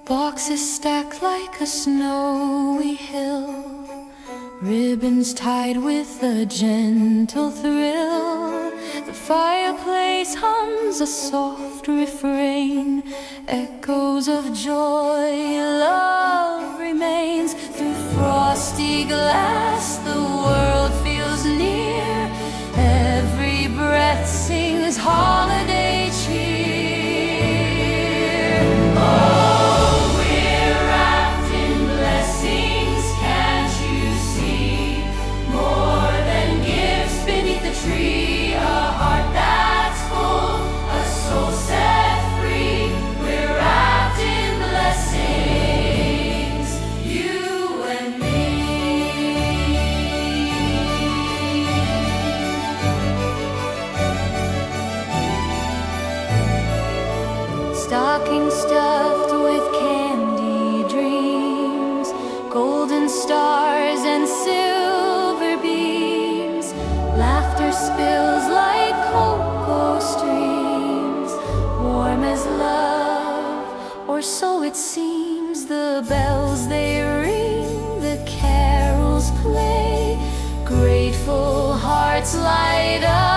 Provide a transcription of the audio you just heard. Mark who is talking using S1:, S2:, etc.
S1: Boxes stacked like a snowy hill, ribbons tied with a gentle thrill. The fireplace hums a soft refrain, echoes of joy, love remains. Through frosty glass the world feels near, every breath sings holiday cheer. Oh, we're wrapped in blessings, can't you see? More than gifts beneath the tree, a heart that's full, a soul set free. We're wrapped in blessings, you and me. Stocking stuffed with candy dreams, golden stars and silver beams. Laughter spills like cocoa streams, warm as love, or so it seems. The bells they ring, the carols play, grateful hearts light up.